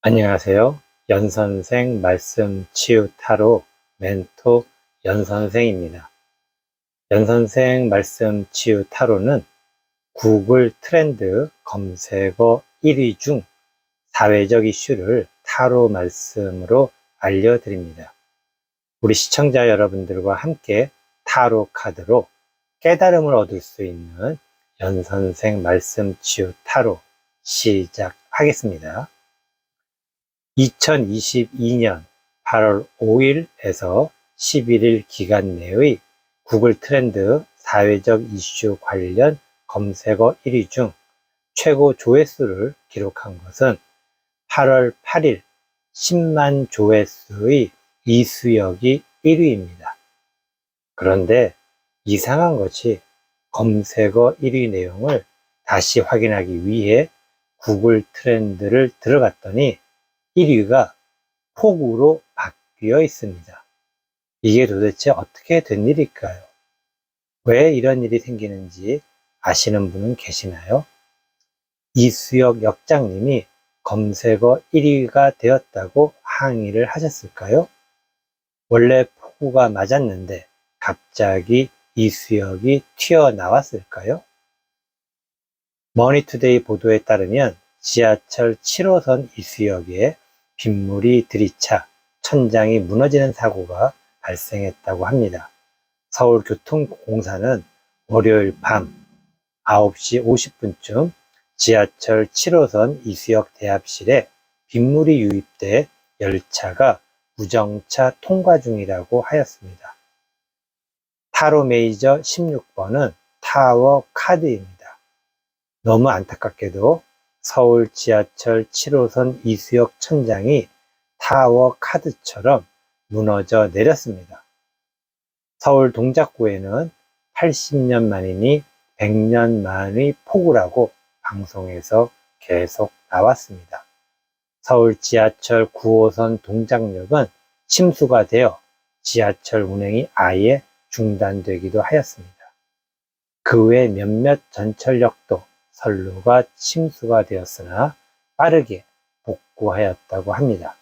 안녕하세요. 연선생 말씀 치유 타로 멘토 연선생입니다. 연선생 말씀 치유 타로는 구글 트렌드 검색어 1위 중 사회적 이슈를 타로 말씀으로 알려드립니다. 우리 시청자 여러분들과 함께 타로 카드로 깨달음을 얻을 수 있는 연선생 말씀 치유 타로 시작하겠습니다. 2022년 8월 5일에서 11일 기간 내의 구글 트렌드 사회적 이슈 관련 검색어 1위 중 최고 조회수를 기록한 것은 8월 8일 10만 조회수의 이수역이 1위입니다. 그런데 이상한 것이 검색어 1위 내용을 다시 확인하기 위해 구글 트렌드를 들어갔더니 1위가 폭우로 바뀌어 있습니다. 이게 도대체 어떻게 된 일일까요? 왜 이런 일이 생기는지 아시는 분은 계시나요? 이수역 역장님이 검색어 1위가 되었다고 항의를 하셨을까요? 원래 폭우가 맞았는데 갑자기 이수역이 튀어나왔을까요? 머니투데이 보도에 따르면 지하철 7호선 이수역에 빗물이 들이차 천장이 무너지는 사고가 발생했다고 합니다. 서울교통공사는 월요일 밤 9시 50분쯤 지하철 7호선 이수역 대합실에 빗물이 유입돼 열차가 무정차 통과 중이라고 하였습니다. 타로 메이저 16번은 타워 카드입니다. 너무 안타깝게도 서울 지하철 7호선 이수역 천장이 타워 카드처럼 무너져 내렸습니다. 서울 동작구에는 80년 만이니 100년 만의 폭우라고 방송에서 계속 나왔습니다. 서울 지하철 9호선 동작역은 침수가 되어 지하철 운행이 아예 중단되기도 하였습니다. 그 외 몇몇 전철역도 선로가 침수가 되었으나 빠르게 복구하였다고 합니다.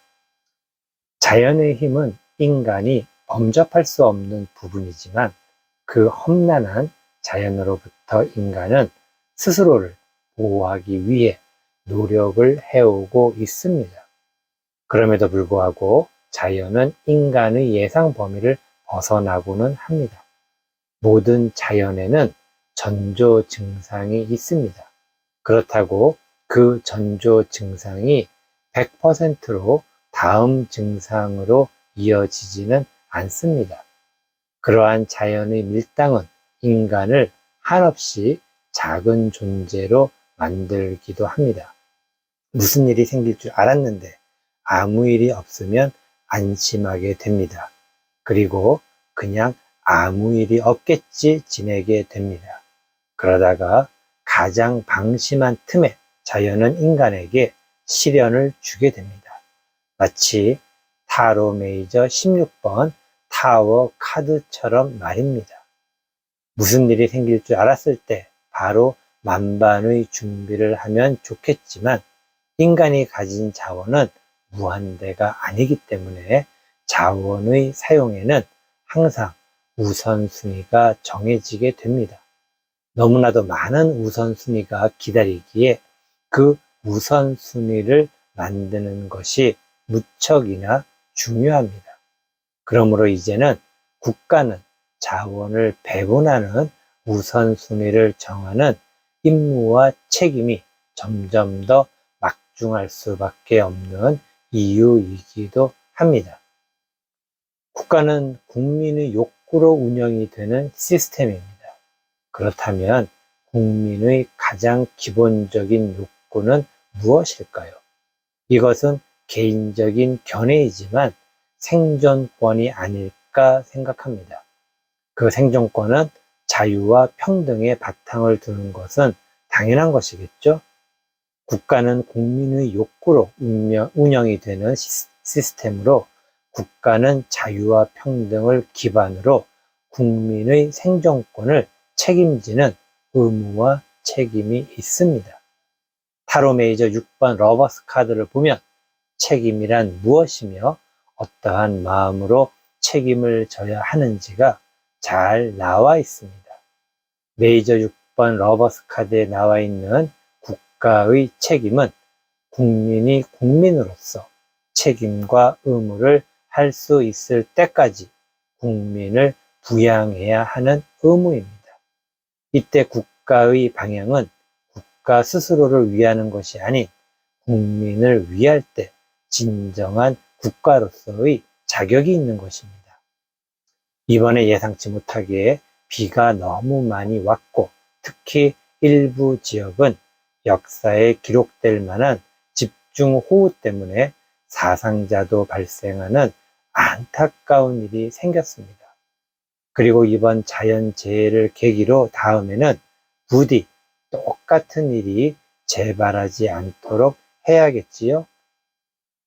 자연의 힘은 인간이 범접할 수 없는 부분이지만 그 험난한 자연으로부터 인간은 스스로를 보호하기 위해 노력을 해오고 있습니다. 그럼에도 불구하고 자연은 인간의 예상 범위를 벗어나고는 합니다. 모든 자연에는 전조 증상이 있습니다. 그렇다고 그 전조 증상이 100%로 다음 증상으로 이어지지는 않습니다. 그러한 자연의 밀당은 인간을 한없이 작은 존재로 만들기도 합니다. 무슨 일이 생길 줄 알았는데 아무 일이 없으면 안심하게 됩니다. 그리고 그냥 아무 일이 없겠지 지내게 됩니다. 그러다가 가장 방심한 틈에 자연은 인간에게 시련을 주게 됩니다. 마치 타로 메이저 16번 타워 카드처럼 말입니다. 무슨 일이 생길 줄 알았을 때 바로 만반의 준비를 하면 좋겠지만 인간이 가진 자원은 무한대가 아니기 때문에 자원의 사용에는 항상 우선순위가 정해지게 됩니다. 너무나도 많은 우선순위가 기다리기에 그 우선순위를 만드는 것이 무척이나 중요합니다. 그러므로 이제는 국가는 자원을 배분하는 우선순위를 정하는 임무와 책임이 점점 더 막중할 수밖에 없는 이유이기도 합니다. 국가는 국민의 욕구로 운영이 되는 시스템입니다. 그렇다면 국민의 가장 기본적인 욕구는 무엇일까요? 이것은 개인적인 견해이지만 생존권이 아닐까 생각합니다. 그 생존권은 자유와 평등의 바탕을 두는 것은 당연한 것이겠죠? 국가는 국민의 욕구로 운영이 되는 시스템으로 국가는 자유와 평등을 기반으로 국민의 생존권을 책임지는 의무와 책임이 있습니다. 타로 메이저 6번 러버스 카드를 보면 책임이란 무엇이며 어떠한 마음으로 책임을 져야 하는지가 잘 나와 있습니다. 메이저 6번 러버스 카드에 나와 있는 국가의 책임은 국민이 국민으로서 책임과 의무를 할 수 있을 때까지 국민을 부양해야 하는 의무입니다. 이때 국가의 방향은 국가 스스로를 위하는 것이 아닌 국민을 위할 때 진정한 국가로서의 자격이 있는 것입니다. 이번에 예상치 못하게 비가 너무 많이 왔고 특히 일부 지역은 역사에 기록될 만한 집중호우 때문에 사상자도 발생하는 안타까운 일이 생겼습니다. 그리고 이번 자연재해를 계기로 다음에는 부디 똑같은 일이 재발하지 않도록 해야겠지요.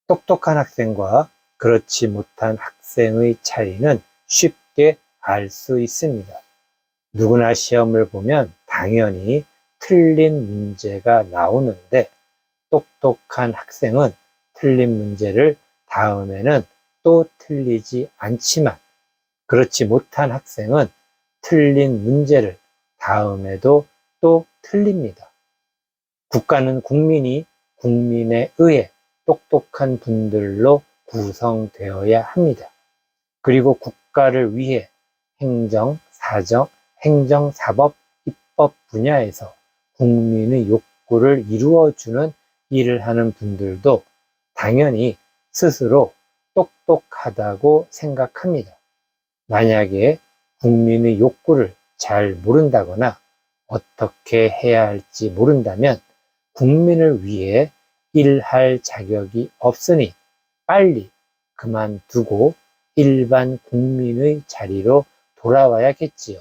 똑똑한 학생과 그렇지 못한 학생의 차이는 쉽게 알 수 있습니다. 누구나 시험을 보면 당연히 틀린 문제가 나오는데 똑똑한 학생은 틀린 문제를 다음에는 또 틀리지 않지만 그렇지 못한 학생은 틀린 문제를 다음에도 또 틀립니다. 국가는 국민이 국민에 의해 똑똑한 분들로 구성되어야 합니다. 그리고 국가를 위해 행정, 사정, 행정, 사법, 입법 분야에서 국민의 욕구를 이루어주는 일을 하는 분들도 당연히 스스로 똑똑하다고 생각합니다. 만약에 국민의 욕구를 잘 모른다거나 어떻게 해야 할지 모른다면 국민을 위해 일할 자격이 없으니 빨리 그만두고 일반 국민의 자리로 돌아와야겠지요.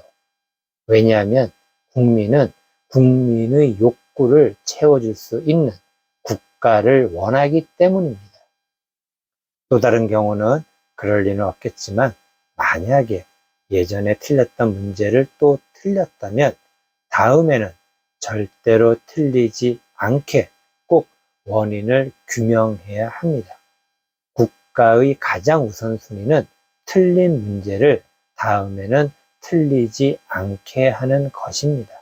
왜냐하면 국민은 국민의 욕구를 채워줄 수 있는 국가를 원하기 때문입니다. 또 다른 경우는 그럴 리는 없겠지만 만약에 예전에 틀렸던 문제를 또 틀렸다면 다음에는 절대로 틀리지 않게 꼭 원인을 규명해야 합니다. 국가의 가장 우선순위는 틀린 문제를 다음에는 틀리지 않게 하는 것입니다.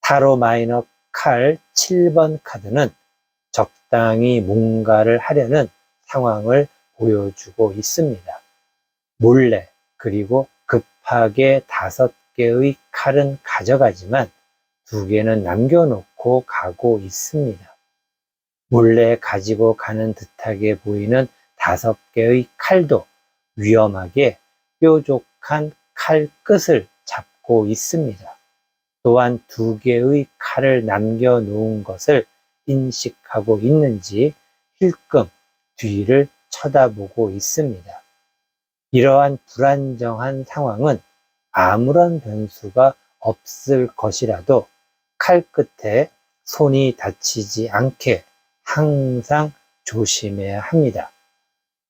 타로 마이너 칼 7번 카드는 적당히 뭔가를 하려는 상황을 보여주고 있습니다. 몰래 그리고 급하게 5개의 칼은 가져가지만 2개는 남겨놓고 가고 있습니다. 몰래 가지고 가는 듯하게 보이는 5개의 칼도 위험하게 뾰족한 칼 끝을 잡고 있습니다. 또한 2개의 칼을 남겨놓은 것을 인식하고 있는지 힐끔 뒤를 쳐다보고 있습니다. 이러한 불안정한 상황은 아무런 변수가 없을 것이라도 칼 끝에 손이 다치지 않게 항상 조심해야 합니다.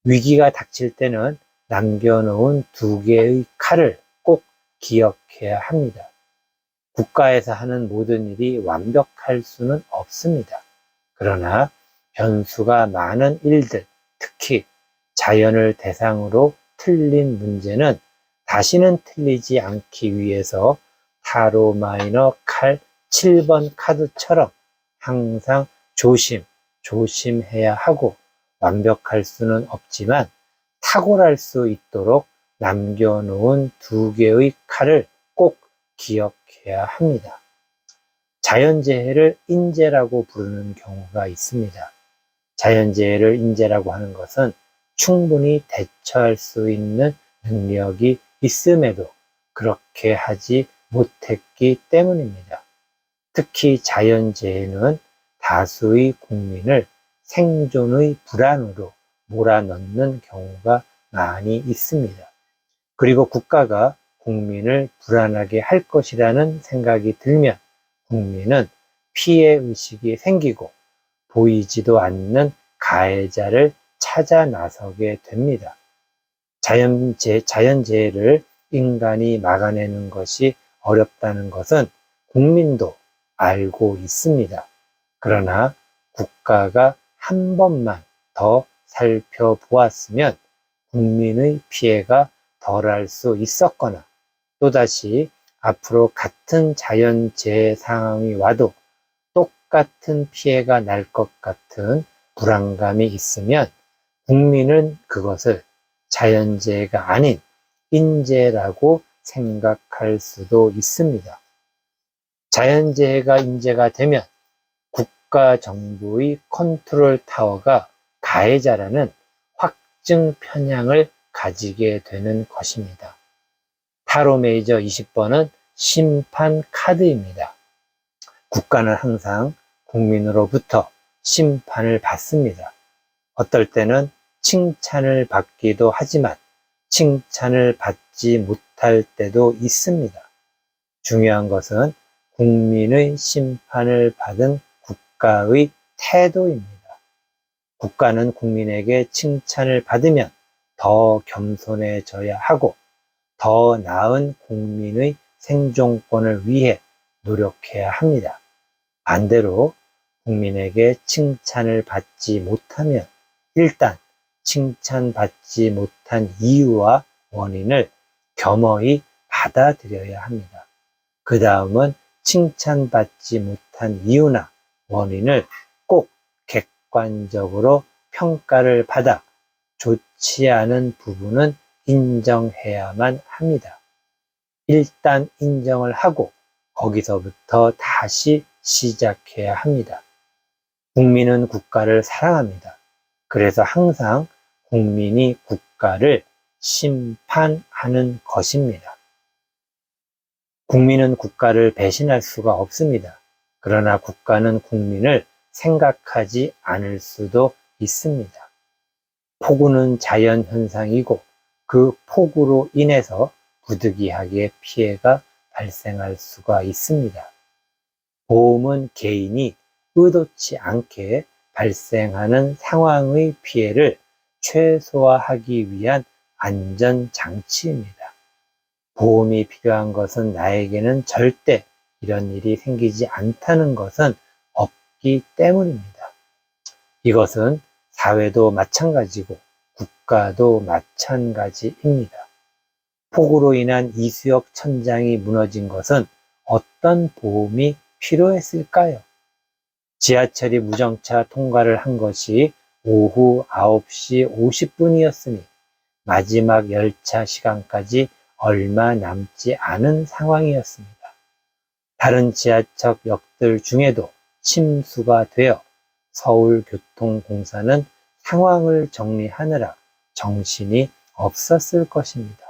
위기가 닥칠 때는 남겨놓은 2개의 칼을 꼭 기억해야 합니다. 국가에서 하는 모든 일이 완벽할 수는 없습니다. 그러나 변수가 많은 일들, 특히 자연을 대상으로 틀린 문제는 다시는 틀리지 않기 위해서 타로 마이너 칼 7번 카드처럼 항상 조심해야 하고 완벽할 수는 없지만 탁월할 수 있도록 남겨놓은 2개의 칼을 꼭 기억해야 합니다. 자연재해를 인재라고 부르는 경우가 있습니다. 자연재해를 인재라고 하는 것은 충분히 대처할 수 있는 능력이 있음에도 그렇게 하지 못했기 때문입니다. 특히 자연재해는 다수의 국민을 생존의 불안으로 몰아넣는 경우가 많이 있습니다. 그리고 국가가 국민을 불안하게 할 것이라는 생각이 들면 국민은 피해 의식이 생기고 보이지도 않는 가해자를 찾아 나서게 됩니다. 자연재해를 인간이 막아내는 것이 어렵다는 것은 국민도 알고 있습니다. 그러나 국가가 한 번만 더 살펴보았으면 국민의 피해가 덜할 수 있었거나 또다시 앞으로 같은 자연재해 상황이 와도 똑같은 피해가 날 것 같은 불안감이 있으면 국민은 그것을 자연재해가 아닌 인재라고 생각할 수도 있습니다. 자연재해가 인재가 되면 국가 정부의 컨트롤 타워가 가해자라는 확증 편향을 가지게 되는 것입니다. 타로 메이저 20번은 심판 카드입니다. 국가는 항상 국민으로부터 심판을 받습니다. 어떨 때는 칭찬을 받기도 하지만 칭찬을 받지 못할 때도 있습니다. 중요한 것은 국민의 심판을 받은 국가의 태도입니다. 국가는 국민에게 칭찬을 받으면 더 겸손해져야 하고 더 나은 국민의 생존권을 위해 노력해야 합니다. 반대로 국민에게 칭찬을 받지 못하면 일단 칭찬받지 못한 이유와 원인을 겸허히 받아들여야 합니다. 그 다음은 칭찬받지 못한 이유나 원인을 꼭 객관적으로 평가를 받아 좋지 않은 부분은 인정해야만 합니다. 일단 인정을 하고 거기서부터 다시 시작해야 합니다. 국민은 국가를 사랑합니다. 그래서 항상 국민이 국가를 심판하는 것입니다. 국민은 국가를 배신할 수가 없습니다. 그러나 국가는 국민을 생각하지 않을 수도 있습니다. 폭우는 자연현상이고 그 폭우로 인해서 부득이하게 피해가 발생할 수가 있습니다. 보험은 개인이 의도치 않게 발생하는 상황의 피해를 최소화하기 위한 안전장치입니다. 보험이 필요한 것은 나에게는 절대 이런 일이 생기지 않다는 것은 없기 때문입니다. 이것은 사회도 마찬가지고 국가도 마찬가지입니다. 폭우로 인한 이수역 천장이 무너진 것은 어떤 보험이 필요했을까요? 지하철이 무정차 통과를 한 것이 오후 9시 50분이었으니 마지막 열차 시간까지 얼마 남지 않은 상황이었습니다. 다른 지하철 역들 중에도 침수가 되어 서울교통공사는 상황을 정리하느라 정신이 없었을 것입니다.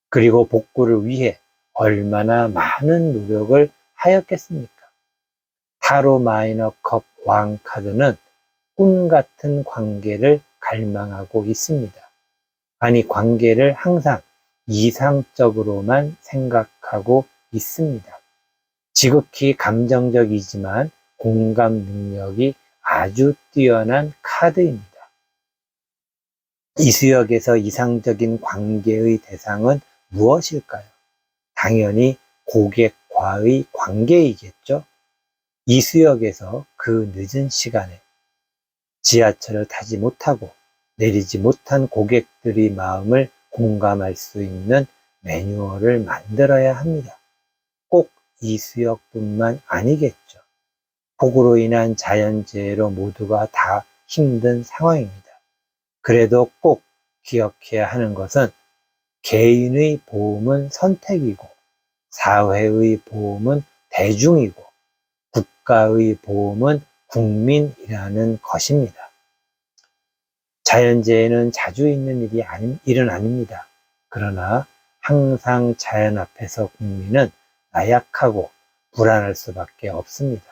그리고 복구를 위해 얼마나 많은 노력을 하였겠습니까? 타로 마이너 컵 왕 카드는 꿈 같은 관계를 갈망하고 있습니다. 아니, 관계를 항상 이상적으로만 생각하고 있습니다. 지극히 감정적이지만 공감 능력이 아주 뛰어난 카드입니다. 이수역에서 이상적인 관계의 대상은 무엇일까요? 당연히 고객과의 관계이겠죠. 이수역에서 그 늦은 시간에 지하철을 타지 못하고 내리지 못한 고객들의 마음을 공감할 수 있는 매뉴얼을 만들어야 합니다. 꼭 이수역뿐만 아니겠죠. 폭우로 인한 자연재해로 모두가 다 힘든 상황입니다. 그래도 꼭 기억해야 하는 것은 개인의 보험은 선택이고 사회의 보험은 대중이고 국가의 보험은 국민이라는 것입니다. 자연재해는 자주 있는 일은 아닙니다. 그러나 항상 자연 앞에서 국민은 나약하고 불안할 수밖에 없습니다.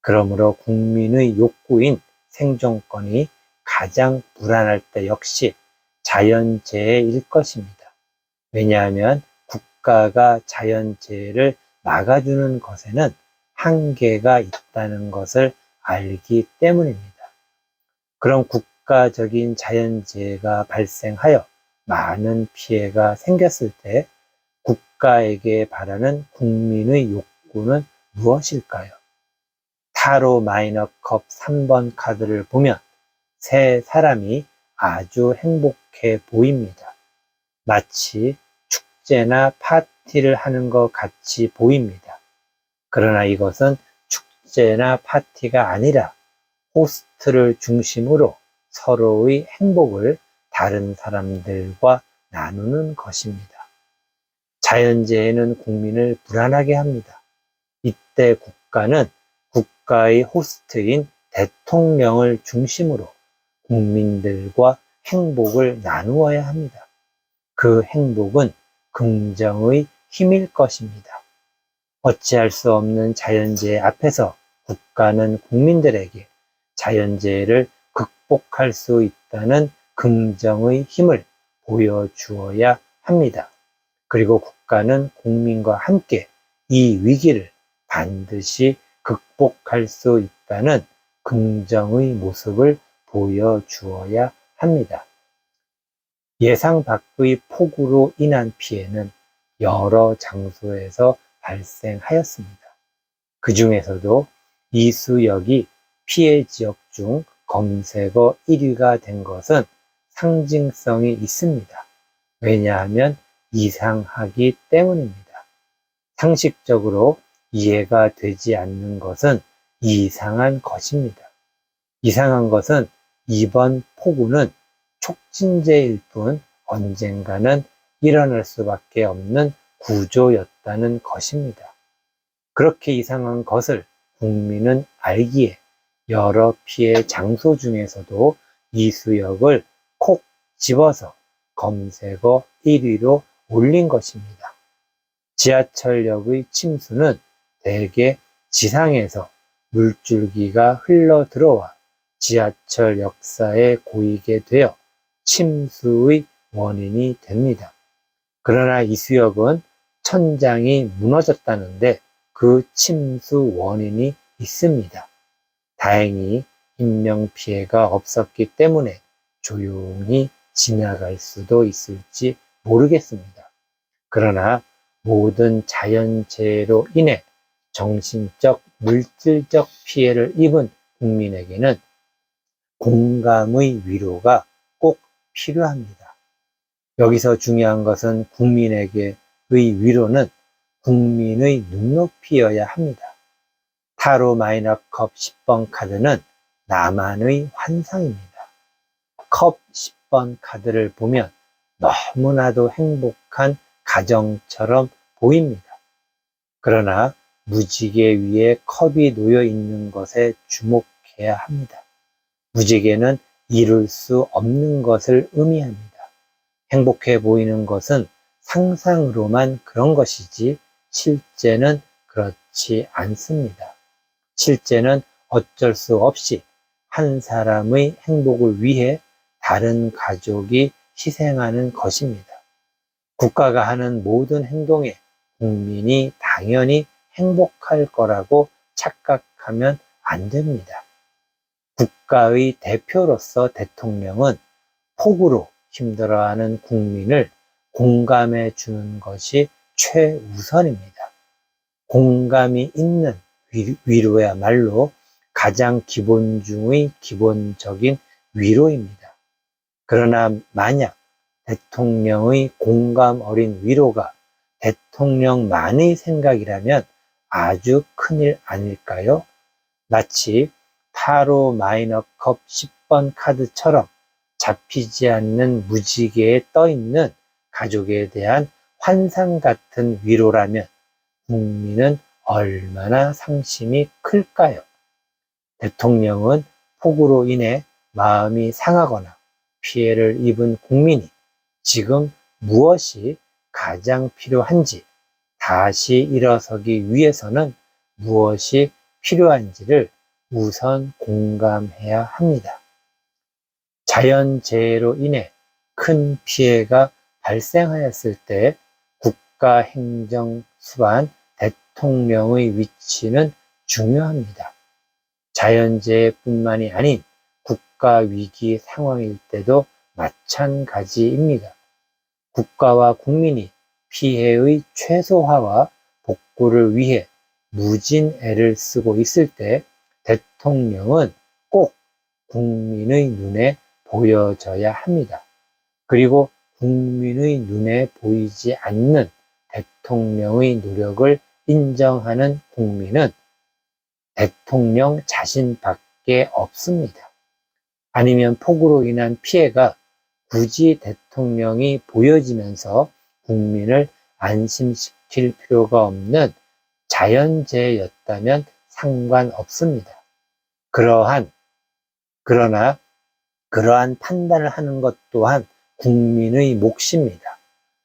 그러므로 국민의 욕구인 생존권이 가장 불안할 때 역시 자연재해일 것입니다. 왜냐하면 국가가 자연재해를 막아주는 것에는 한계가 있다는 것을 알기 때문입니다. 그럼 국가적인 자연재해가 발생하여 많은 피해가 생겼을 때 국가에게 바라는 국민의 욕구는 무엇일까요? 타로 마이너 컵 3번 카드를 보면 세 사람이 아주 행복해 보입니다. 마치 축제나 파티를 하는 것 같이 보입니다. 그러나 이것은 축제나 파티가 아니라 호스트를 중심으로 서로의 행복을 다른 사람들과 나누는 것입니다. 자연재해는 국민을 불안하게 합니다. 이때 국가는 국가의 호스트인 대통령을 중심으로 국민들과 행복을 나누어야 합니다. 그 행복은 긍정의 힘일 것입니다. 어찌할 수 없는 자연재해 앞에서 국가는 국민들에게 자연재해를 극복할 수 있다는 긍정의 힘을 보여주어야 합니다. 그리고 국가는 국민과 함께 이 위기를 반드시 극복할 수 있다는 긍정의 모습을 보여주어야 합니다. 예상 밖의 폭우로 인한 피해는 여러 장소에서 발생하였습니다. 그 중에서도 이수역이 피해 지역 중 검색어 1위가 된 것은 상징성이 있습니다. 왜냐하면 이상하기 때문입니다. 상식적으로 이해가 되지 않는 것은 이상한 것입니다. 이상한 것은 이번 폭우는 촉진제일 뿐 언젠가는 일어날 수밖에 없는 구조였다는 것입니다. 그렇게 이상한 것을 국민은 알기에 여러 피해 장소 중에서도 이수역을 콕 집어서 검색어 1위로 올린 것입니다. 지하철역의 침수는 대개 지상에서 물줄기가 흘러 들어와 지하철 역사에 고이게 되어 침수의 원인이 됩니다. 그러나 이수역은 천장이 무너졌다는데 그 침수 원인이 있습니다. 다행히 인명피해가 없었기 때문에 조용히 지나갈 수도 있을지 모르겠습니다. 그러나 모든 자연재해로 인해 정신적, 물질적 피해를 입은 국민에게는 공감의 위로가 꼭 필요합니다. 여기서 중요한 것은 국민에게의 위로는 국민의 눈높이여야 합니다. 타로 마이너컵 10번 카드는 나만의 환상입니다. 컵 10번 카드를 보면 너무나도 행복한 가정처럼 보입니다. 그러나 무지개 위에 컵이 놓여 있는 것에 주목해야 합니다. 무지개는 이룰 수 없는 것을 의미합니다. 행복해 보이는 것은 상상으로만 그런 것이지 실제는 그렇지 않습니다. 실제는 어쩔 수 없이 한 사람의 행복을 위해 다른 가족이 희생하는 것입니다. 국가가 하는 모든 행동에 국민이 당연히 행복할 거라고 착각하면 안 됩니다. 국가의 대표로서 대통령은 폭우로 힘들어하는 국민을 공감해 주는 것이 최우선입니다. 공감이 있는 위로야말로 가장 기본 중의 기본적인 위로입니다. 그러나 만약 대통령의 공감 어린 위로가 대통령만의 생각이라면 아주 큰일 아닐까요? 마치 타로 마이너컵 10번 카드처럼 잡히지 않는 무지개에 떠있는 가족에 대한 환상 같은 위로라면 국민은 얼마나 상심이 클까요? 대통령은 폭우로 인해 마음이 상하거나 피해를 입은 국민이 지금 무엇이 가장 필요한지, 다시 일어서기 위해서는 무엇이 필요한지를 우선 공감해야 합니다. 자연재해로 인해 큰 피해가 발생하였을 때 국가행정수반 대통령의 위치는 중요합니다. 자연재해뿐만이 아닌 국가위기 상황일 때도 마찬가지입니다. 국가와 국민이 피해의 최소화와 복구를 위해 무진 애를 쓰고 있을 때 대통령은 꼭 국민의 눈에 보여져야 합니다. 그리고 국민의 눈에 보이지 않는 대통령의 노력을 인정하는 국민은 대통령 자신밖에 없습니다. 아니면 폭우로 인한 피해가 굳이 대통령이 보여지면서 국민을 안심시킬 필요가 없는 자연재해였다면 상관없습니다. 그러나 그러한 판단을 하는 것 또한 국민의 몫입니다.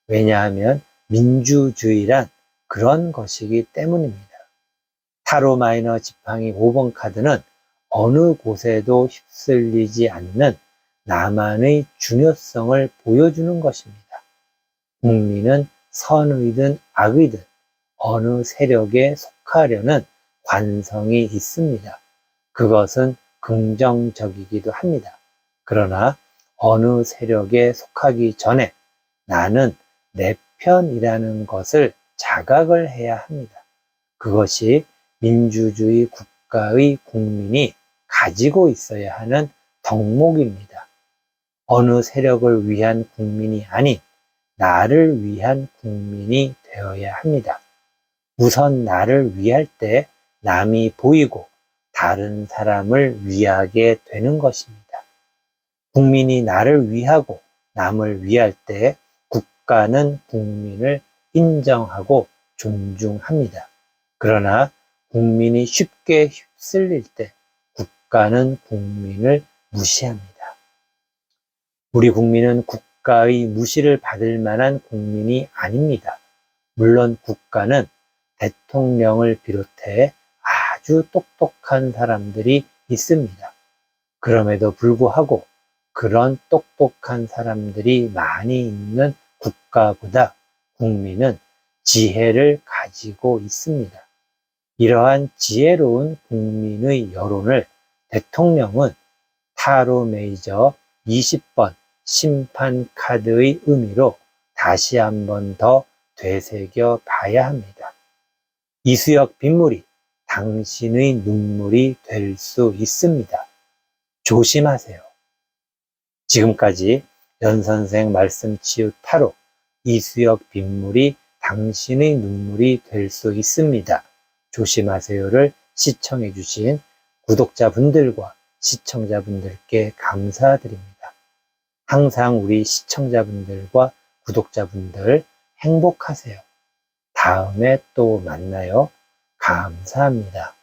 왜냐하면 민주주의란 그런 것이기 때문입니다. 타로 마이너 지팡이 5번 카드는 어느 곳에도 휩쓸리지 않는 나만의 중요성을 보여주는 것입니다. 국민은 선의든 악의든 어느 세력에 속하려는 관성이 있습니다. 그것은 긍정적이기도 합니다. 그러나 어느 세력에 속하기 전에 나는 내 편이라는 것을 자각을 해야 합니다. 그것이 민주주의 국가의 국민이 가지고 있어야 하는 덕목입니다. 어느 세력을 위한 국민이 아닌 나를 위한 국민이 되어야 합니다. 우선 나를 위할 때 남이 보이고 다른 사람을 위하게 되는 것입니다. 국민이 나를 위하고 남을 위할 때 국가는 국민을 인정하고 존중합니다. 그러나 국민이 쉽게 휩쓸릴 때 국가는 국민을 무시합니다. 우리 국민은 국가의 무시를 받을 만한 국민이 아닙니다. 물론 국가는 대통령을 비롯해 아주 똑똑한 사람들이 있습니다. 그럼에도 불구하고 그런 똑똑한 사람들이 많이 있는 국가보다 국민은 지혜를 가지고 있습니다. 이러한 지혜로운 국민의 여론을 대통령은 타로 메이저 20번 심판 카드의 의미로 다시 한번 더 되새겨 봐야 합니다. 이수역 빗물이 당신의 눈물이 될 수 있습니다. 조심하세요. 지금까지 연선생 말씀 치유 타로 이수역 빗물이 당신의 눈물이 될 수 있습니다. 조심하세요를 시청해 주신 구독자분들과 시청자분들께 감사드립니다. 항상 우리 시청자분들과 구독자분들 행복하세요. 다음에 또 만나요. 감사합니다.